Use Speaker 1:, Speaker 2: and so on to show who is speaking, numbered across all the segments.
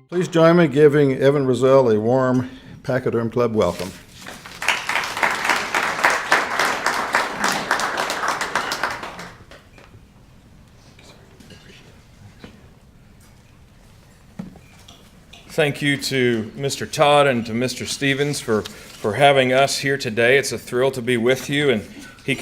Speaker 1: Please join me giving Evan Rosell a warm Pachyderm Club welcome.
Speaker 2: Thank you to Mr. Todd and to Mr. Stevens for having us here today. It's a thrill to be with you. And he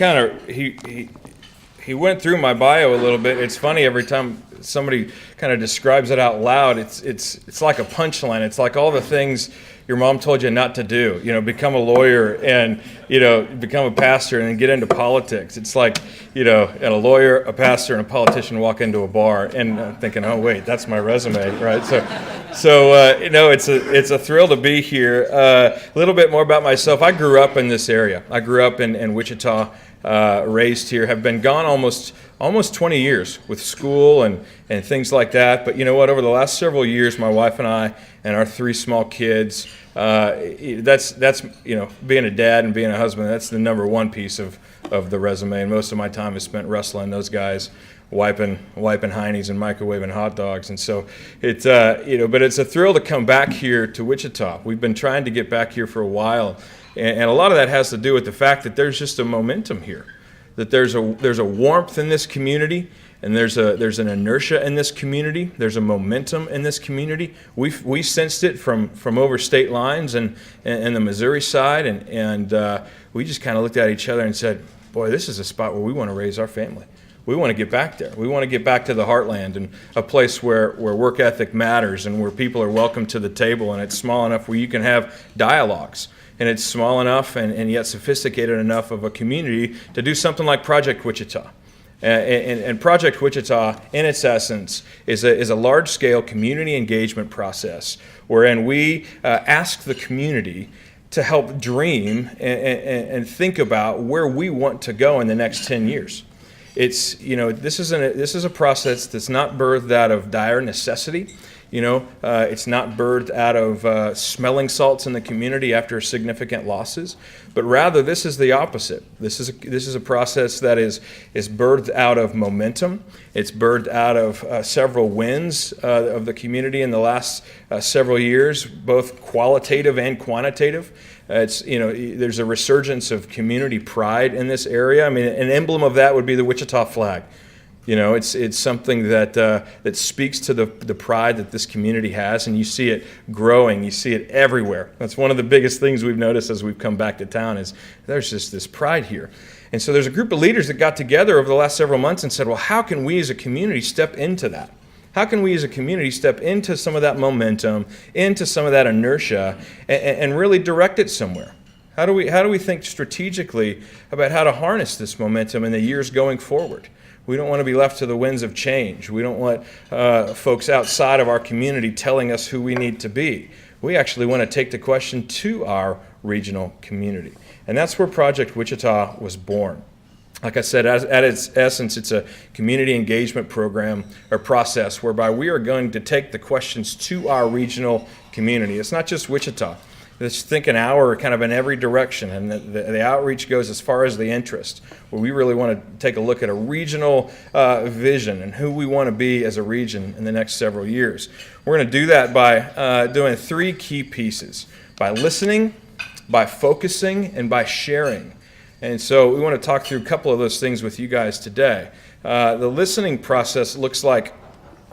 Speaker 2: went through my bio a little bit. It's funny every time somebody kind of describes it out loud. It's like a punchline. It's like all the things your mom told you not to do. You know, become a lawyer and become a pastor and then get into politics. It's like and a lawyer, a pastor, and a politician walk into a bar and I'm thinking, oh wait, that's my resume, right? So it's a thrill to be here. A little bit more about myself. I grew up in this area. I grew up in Wichita, raised here. Have been gone almost 20 years with school and things like that. But you know what? Over the last several years, my wife and I and our 3 small kids, that's being a dad and being a husband. That's the number one piece of the resume. And most of my time is spent wrestling those guys, wiping heinies and microwaving hot dogs. And so it's but it's a thrill to come back here to Wichita. We've been trying to get back here for a while, and a lot of that has to do with the fact that there's just a momentum here, that there's a warmth in this community, and there's an inertia in this community. There's a momentum in this community. We sensed it from over state lines and the Missouri side, and we just kind of looked at each other and said, boy, this is a spot where we want to raise our family. We want to get back there. We want to get back to the heartland and a place where work ethic matters and where people are welcome to the table, and it's small enough where you can have dialogues. And it's small enough and yet sophisticated enough of a community to do something like Project Wichita. And Project Wichita, in its essence, is a large-scale community engagement process wherein we ask the community to help dream and think about where we want to go in the next 10 years. This is a process that's not birthed out of dire necessity. It's not birthed out of smelling salts in the community after significant losses, but rather this is the opposite. This is a process that is birthed out of momentum. It's birthed out of several wins of the community in the last several years, both qualitative and quantitative. There's a resurgence of community pride in this area. I mean, an emblem of that would be the Wichita flag. It's something that speaks to the pride that this community has, and you see it growing. You see it everywhere. That's one of the biggest things we've noticed as we've come back to town is there's just this pride here. And so there's a group of leaders that got together over the last several months and said, well, how can we as a community step into that? How can we as a community step into some of that momentum, into some of that inertia, and really direct it somewhere? How do we think strategically about how to harness this momentum in the years going forward? We don't want to be left to the winds of change. We don't want folks outside of our community telling us who we need to be. We actually want to take the question to our regional community. And that's where Project Wichita was born. Like I said, at its essence, it's a community engagement program or process whereby we are going to take the questions to our regional community. It's not just Wichita. Let's think an hour kind of in every direction, and the outreach goes as far as the interest, where we really want to take a look at a regional vision and who we want to be as a region in the next several years. We're going to do that by doing 3 key pieces: by listening, by focusing, and by sharing. And so we want to talk through a couple of those things with you guys today. The listening process looks like,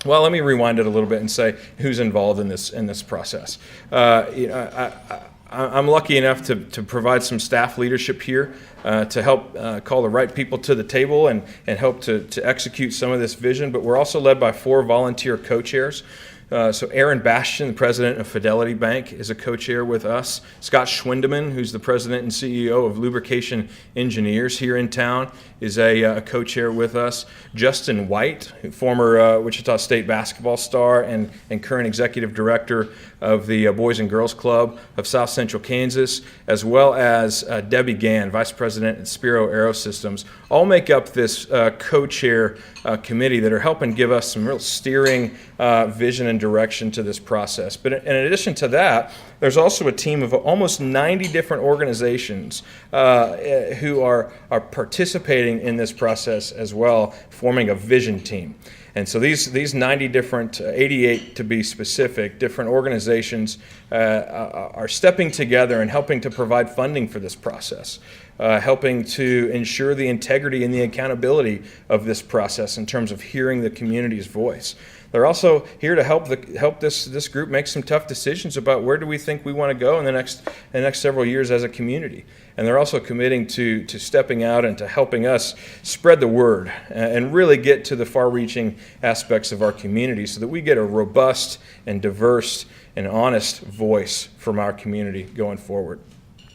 Speaker 2: well, let me rewind it a little bit and say who's involved in this process. I'm lucky enough to provide some staff leadership here to help call the right people to the table and help to execute some of this vision. But we're also led by 4 volunteer co-chairs. So Aaron Bastian, the president of Fidelity Bank, is a co-chair with us. Scott Schwindeman, who's the president and CEO of Lubrication Engineers here in town, is a co-chair with us. Justin White, former Wichita State basketball star and current executive director of the Boys and Girls Club of South Central Kansas, as well as Debbie Gann, vice president at Spiro Aerosystems, all make up this co-chair committee that are helping give us some real steering vision and direction to this process. But in addition to that, there's also a team of almost 90 different organizations who are participating in this process as well, forming a vision team. And so these 90 different, 88 to be specific, different organizations are stepping together and helping to provide funding for this process, helping to ensure the integrity and the accountability of this process in terms of hearing the community's voice. They're also here to help this group make some tough decisions about where do we think we want to go in the next several years as a community. And they're also committing to stepping out and to helping us spread the word and really get to the far-reaching aspects of our community so that we get a robust and diverse and honest voice from our community going forward.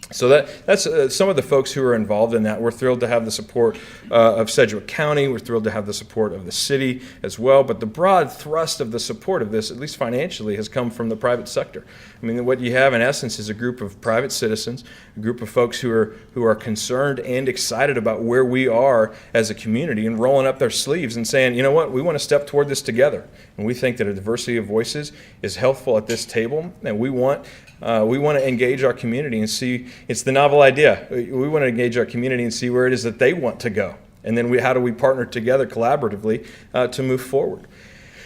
Speaker 2: So that's some of the folks who are involved in that. We're thrilled to have the support of Sedgwick County. We're thrilled to have the support of the city as well. But the broad thrust of the support of this, at least financially, has come from the private sector. I mean, what you have in essence is a group of private citizens, a group of folks who are concerned and excited about where we are as a community and rolling up their sleeves and saying, you know what, we want to step toward this together. And we think that a diversity of voices is helpful at this table, and we want to engage our community and see. It's the novel idea. We want to engage our community and see where it is that they want to go. And then how do we partner together collaboratively to move forward?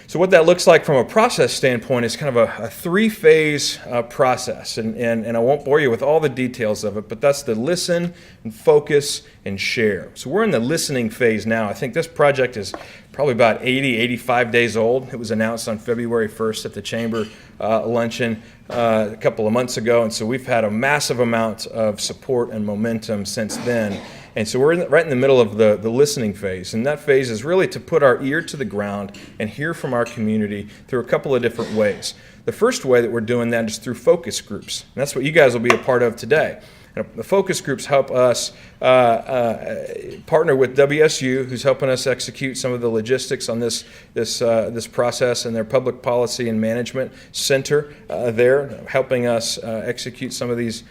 Speaker 2: So what that looks like from a process standpoint is kind of a three-phase process. And I won't bore you with all the details of it, but that's the listen and focus and share. So we're in the listening phase now. I think this project is probably about 85 days old. It was announced on February 1st at the Chamber luncheon a couple of months ago. And so we've had a massive amount of support and momentum since then. And so we're right in the middle of the listening phase. And that phase is really to put our ear to the ground and hear from our community through a couple of different ways. The first way that we're doing that is through focus groups. And that's what you guys will be a part of today. And the focus groups help us partner with WSU, who's helping us execute some of the logistics on this process, and their Public Policy and Management Center there, helping us execute some of these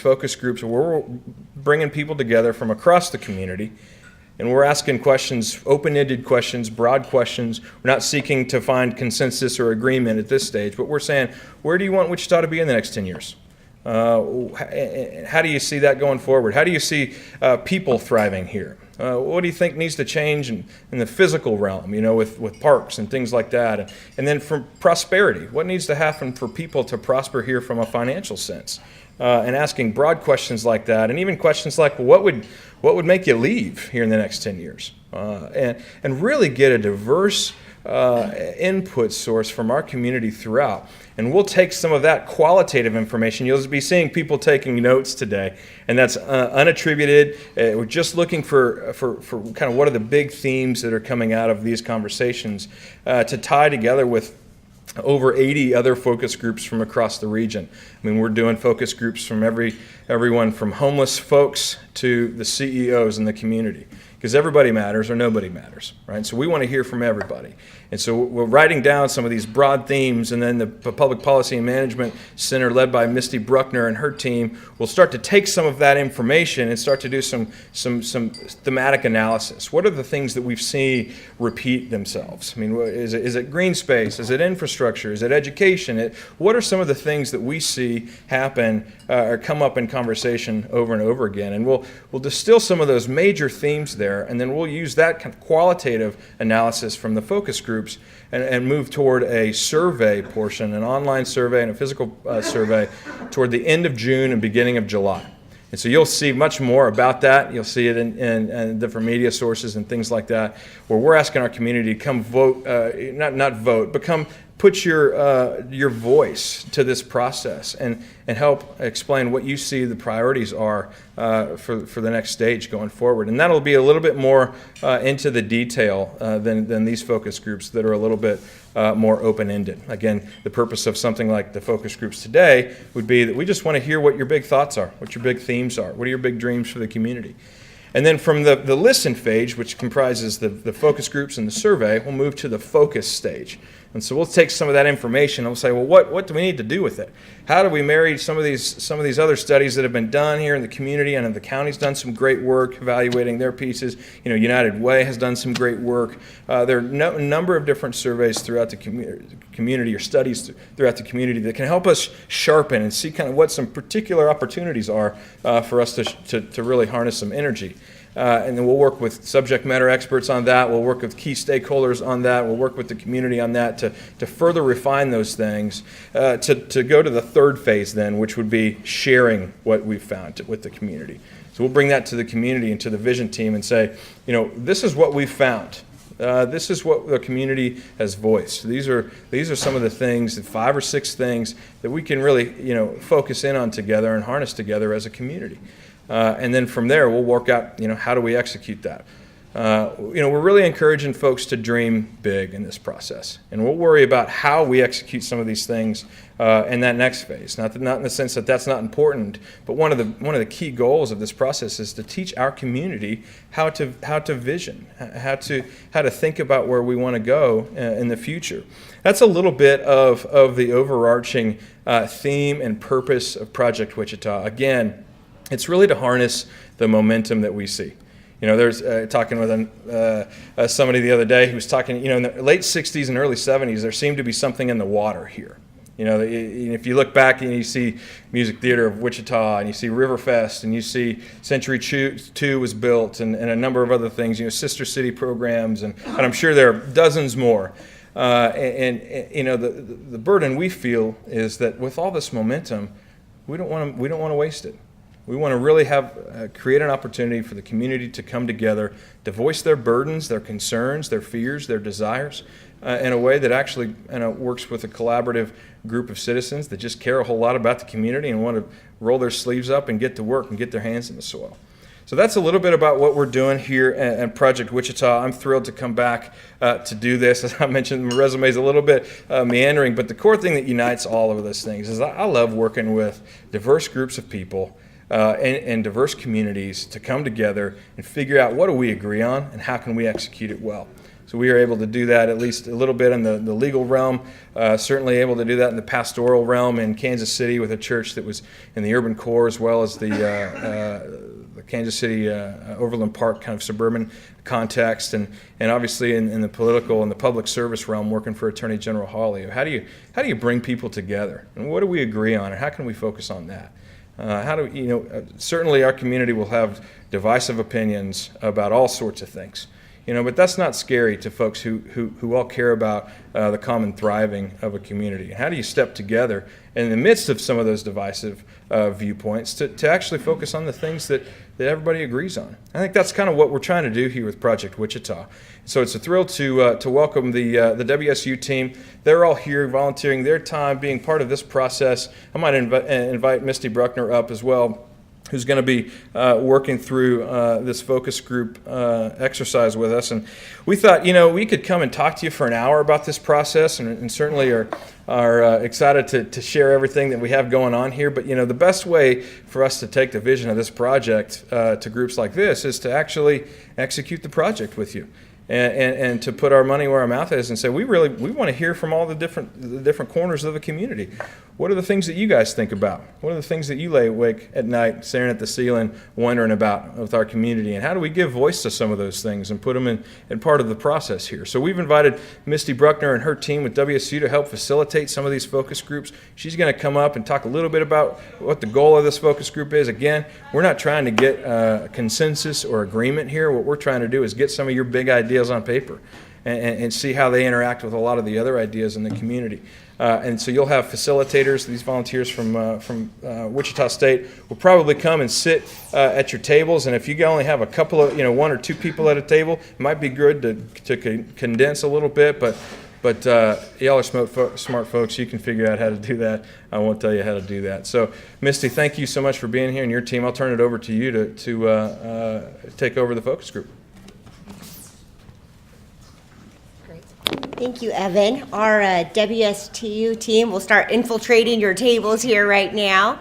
Speaker 2: focus groups where we're bringing people together from across the community. And we're asking questions, open-ended questions, broad questions. We're not seeking to find consensus or agreement at this stage, but we're saying, where do you want Wichita to be in the next 10 years? How do you see that going forward? How do you see people thriving here? What do you think needs to change in the physical realm, with parks and things like that? And then from prosperity, what needs to happen for people to prosper here from a financial sense? And asking broad questions like that, and even questions like, what would make you leave here in the next 10 years? And really get a diverse input source from our community throughout. And we'll take some of that qualitative information. You'll be seeing people taking notes today, and that's unattributed. We're just looking for kind of what are the big themes that are coming out of these conversations to tie together with over 80 other focus groups from across the region. I mean, we're doing focus groups from everyone from homeless folks to the CEOs in the community, because everybody matters or nobody matters, right? So we want to hear from everybody. And so we're writing down some of these broad themes, and then the Public Policy and Management Center, led by Misty Bruckner and her team, will start to take some of that information and start to do some thematic analysis. What are the things that we've seen repeat themselves? I mean, is it green space? Is it infrastructure? Is it education? What are some of the things that we see happen or come up in conversation over and over again? And we'll distill some of those major themes there, and then we'll use that kind of qualitative analysis from the focus groups and move toward a survey portion, an online survey and a physical survey toward the end of June and beginning of July. And so you'll see much more about that. You'll see it in different media sources and things like that, where we're asking our community to come vote, not vote, but come put your voice to this process and help explain what you see the priorities are for the next stage going forward. And that'll be a little bit more into the detail than these focus groups that are a little bit more open-ended. Again, the purpose of something like the focus groups today would be that we just want to hear what your big thoughts are, what your big themes are, what are your big dreams for the community. And then from the listen phase, which comprises the focus groups and the survey, we'll move to the focus stage. And so we'll take some of that information and we'll say, well, what do we need to do with it? How do we marry some of these other studies that have been done here in the community? And the county's done some great work evaluating their pieces. United Way has done some great work. There are a number of different surveys throughout the community or studies throughout the community that can help us sharpen and see kind of what some particular opportunities are for us to really harness some energy. And then we'll work with subject matter experts on that. We'll work with key stakeholders on that. We'll work with the community on that to further refine those things, to go to the third phase then, which would be sharing what we've found with the community. So we'll bring that to the community and to the vision team and say, this is what we've found. This is what the community has voiced. These are some of the things, 5 or 6 things that we can really focus in on together and harness together as a community. And then from there, we'll work out, how do we execute that? We're really encouraging folks to dream big in this process. And we'll worry about how we execute some of these things in that next phase. Not in the sense that that's not important, but one of the key goals of this process is to teach our community how to vision, how to think about where we want to go in the future. That's a little bit of the overarching theme and purpose of Project Wichita. Again, it's really to harness the momentum that we see. There's talking with somebody the other day who was talking, in the late 60s and early 70s, there seemed to be something in the water here. If you look back and you see Music Theater of Wichita and you see Riverfest and you see Century 2 was built and a number of other things, Sister City programs, and I'm sure there are dozens more. The burden we feel is that with all this momentum, we don't want to waste it. We want to really create an opportunity for the community to come together, to voice their burdens, their concerns, their fears, their desires, in a way that actually works with a collaborative group of citizens that just care a whole lot about the community and want to roll their sleeves up and get to work and get their hands in the soil. So that's a little bit about what we're doing here at Project Wichita. I'm thrilled to come back to do this. As I mentioned, my resume is a little bit meandering, but the core thing that unites all of those things is I love working with diverse groups of people and diverse communities to come together and figure out what do we agree on and how can we execute it well. So we are able to do that at least a little bit in the legal realm, certainly able to do that in the pastoral realm in Kansas City with a church that was in the urban core, as well as the Kansas City Overland Park kind of suburban context, and obviously in the political and the public service realm, working for Attorney General Hawley. How do you bring people together, and what do we agree on, and how can we focus on that? Certainly our community will have divisive opinions about all sorts of things, but that's not scary to folks who all care about the common thriving of a community. How do you step together in the midst of some of those divisive viewpoints to actually focus on the things that everybody agrees on? I think that's kind of what we're trying to do here with Project Wichita. So it's a thrill to welcome the WSU team. They're all here volunteering their time, being part of this process. I might invite Misty Bruckner up as well, who's going to be working through this focus group exercise with us. And we thought, we could come and talk to you for an hour about this process, and certainly are excited to share everything that we have going on here. But, the best way for us to take the vision of this project to groups like this is to actually execute the project with you. And to put our money where our mouth is and say, we want to hear from all the different corners of the community. What are the things that you guys think about? What are the things that you lay awake at night staring at the ceiling wondering about with our community? And how do we give voice to some of those things and put them in part of the process here? So we've invited Misty Bruckner and her team with WSU to help facilitate some of these focus groups. She's going to come up and talk a little bit about what the goal of this focus group is. Again, we're not trying to get a consensus or agreement here. What we're trying to do is get some of your big ideas on paper and see how they interact with a lot of the other ideas in the community. And so you'll have facilitators, these volunteers from Wichita State will probably come and sit at your tables. And if you only have a couple of, 1 or 2 people at a table, it might be good to condense a little bit. But y'all are smart folks. You can figure out how to do that. I won't tell you how to do that. So, Misty, thank you so much for being here and your team. I'll turn it over to you to take over the focus group.
Speaker 3: Thank you, Evan. Our WSTU team will start infiltrating your tables here right now.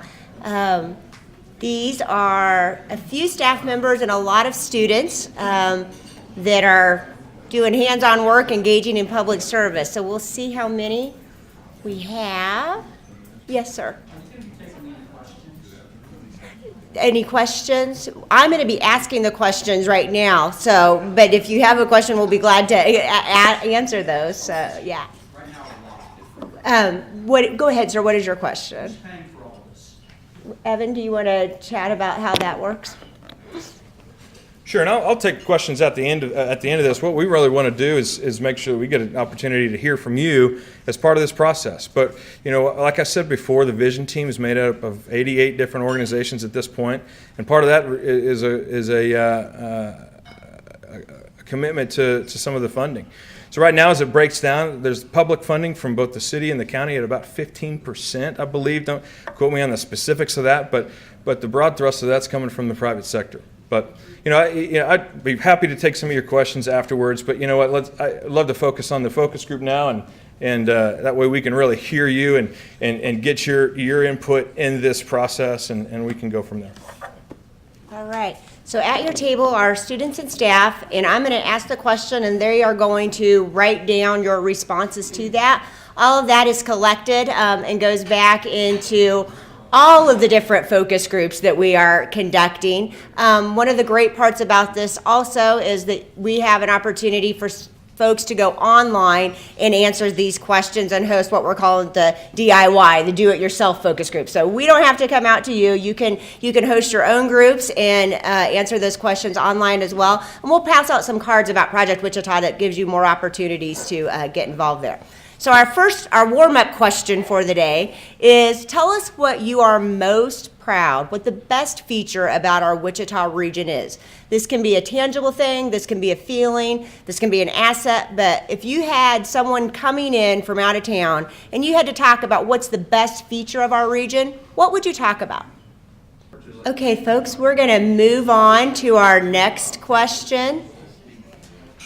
Speaker 3: These are a few staff members and a lot of students that are doing hands-on work, engaging in public service. So we'll see how many we have. Yes, sir. Any questions? I'm going to be asking the questions right now. So, but if you have a question, we'll be glad to answer those. So, yeah. Go ahead, sir. What is your question? Evan, do you want to chat about how that works?
Speaker 2: Sure, and I'll take questions at the end of this. What we really want to do is make sure that we get an opportunity to hear from you as part of this process. But like I said before, the vision team is made up of 88 different organizations at this point, and part of that is a commitment to some of the funding. So right now, as it breaks down, there's public funding from both the city and the county at about 15%, I believe. Don't quote me on the specifics of that, but the broad thrust of that's coming from the private sector. But I'd be happy to take some of your questions afterwards. But you know what? I'd love to focus on the focus group now, and that way we can really hear you and get your input in this process, and we can go from there.
Speaker 3: All right. So at your table are students and staff, and I'm going to ask the question, and they are going to write down your responses to that. All of that is collected and goes back into all of the different focus groups that we are conducting. One of the great parts about this also is that we have an opportunity for folks to go online and answer these questions and host what we're calling the DIY, the do-it-yourself focus group. So we don't have to come out to you. You can host your own groups and answer those questions online as well. And we'll pass out some cards about Project Wichita that gives you more opportunities to get involved there. So our warm-up question for the day is, tell us what you are most proud, what the best feature about our Wichita region is. This can be a tangible thing, this can be a feeling, this can be an asset, but if you had someone coming in from out of town and you had to talk about what's the best feature of our region, what would you talk about? Okay, folks, we're going to move on to our next question.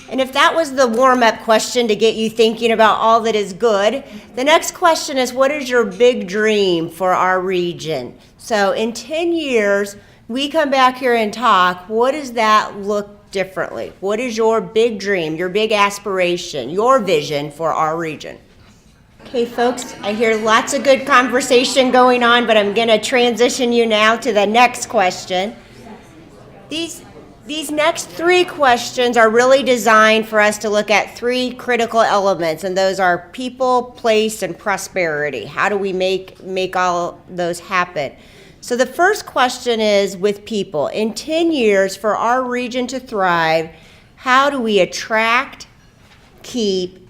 Speaker 3: And if that was the warm-up question to get you thinking about all that is good, the next question is, what is your big dream for our region? So in 10 years, we come back here and talk, what does that look differently? What is your big dream, your big aspiration, your vision for our region? Okay, folks, I hear lots of good conversation going on, but I'm going to transition you now to the next question. These next three questions are really designed for us to look at three critical elements, and those are people, place, and prosperity. How do we make all those happen? So the first question is with people. In 10 years, for our region to thrive, how do we attract, keep,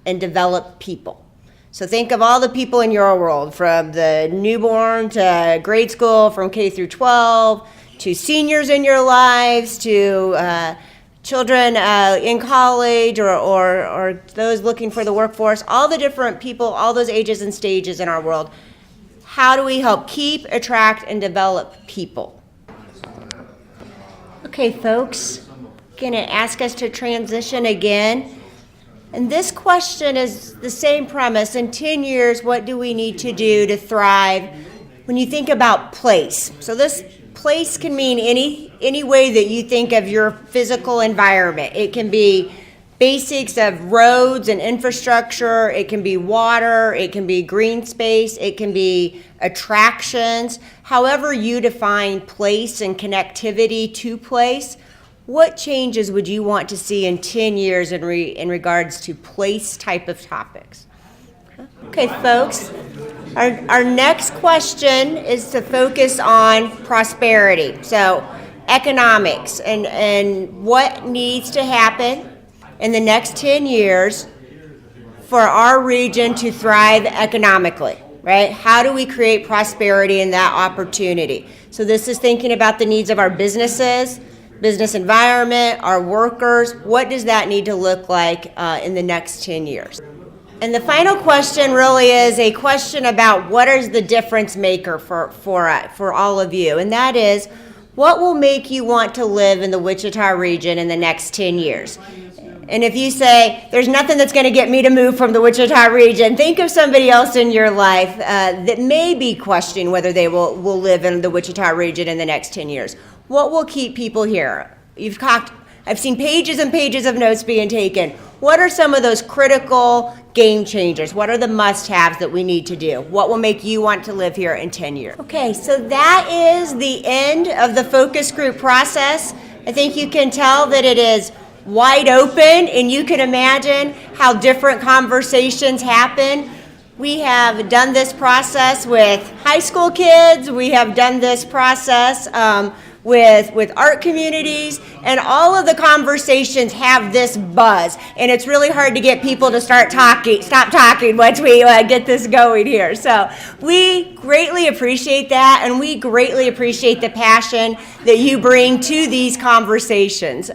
Speaker 3: and develop people? So think of all the people in your world, from the newborn to grade school, from K through 12, to seniors in your lives, to children in college, or those looking for the workforce, all the different people, all those ages and stages in our world. How do we help keep, attract, and develop people? Okay, folks, gonna ask us to transition again. And this question is the same premise. In 10 years, what do we need to do to thrive? When you think about place, so this place can mean any way that you think of your physical environment. It can be basics of roads and infrastructure, it can be water, it can be green space, it can be attractions. However you define place and connectivity to place, what changes would you want to see in 10 years in regards to place type of topics? Okay, folks. Our next question is to focus on prosperity. So economics and what needs to happen in the next 10 years for our region to thrive economically, right? How do we create prosperity in that opportunity? So this is thinking about the needs of our businesses, business environment, our workers. What does that need to look like in the next 10 years? And the final question really is a question about what is the difference maker for all of you, and that is, what will make you want to live in the Wichita region in the next 10 years? And if you say, there's nothing that's going to get me to move from the Wichita region, think of somebody else in your life that may be questioning whether they will live in the Wichita region in the next 10 years. What will keep people here? I've seen pages and pages of notes being taken. What are some of those critical game changers? What are the must-haves that we need to do? What will make you want to live here in 10 years? Okay, so that is the end of the focus group process. I think you can tell that it is wide open, and you can imagine how different conversations happen. We have done this process with high school kids. We have done this process with art communities, and all of the conversations have this buzz, and it's really hard to get people to stop talking once we get this going here. So we greatly appreciate that, and we greatly appreciate the passion that you bring to these conversations.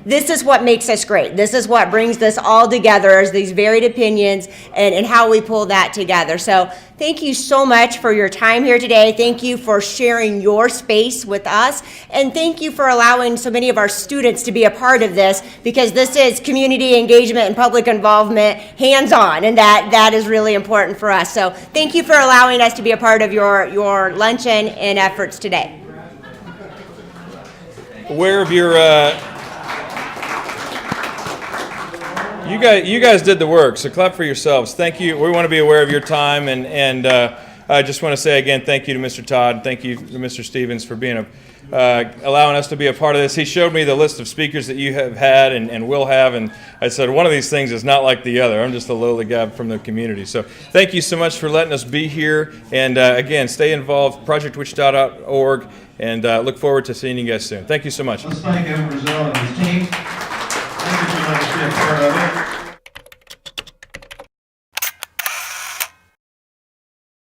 Speaker 3: This is what makes us great. This is what brings us all together, as these varied opinions and how we pull that together. So thank you so much for your time here today. Thank you for sharing your space with us. And thank you for allowing so many of our students to be a part of this, because this is community engagement and public involvement hands-on, and that is really important for us. So thank you for allowing us to be a part of your luncheon and efforts today.
Speaker 2: Aware of your, you guys did the work, so clap for yourselves. Thank you. We want to be aware of your time, and I just want to say again, thank you to Mr. Todd, thank you to Mr. Stevens for being allowing us to be a part of this. He showed me the list of speakers that you have had and will have, and I said one of these things is not like the other. I'm just a lowly guy from the community. So thank you so much for letting us be here, and again, stay involved, projectwichita.org, and look forward to seeing you guys soon. Thank you so much.
Speaker 4: Let's thank Evan Rosell and his team. Thank you for letting us be a part of it.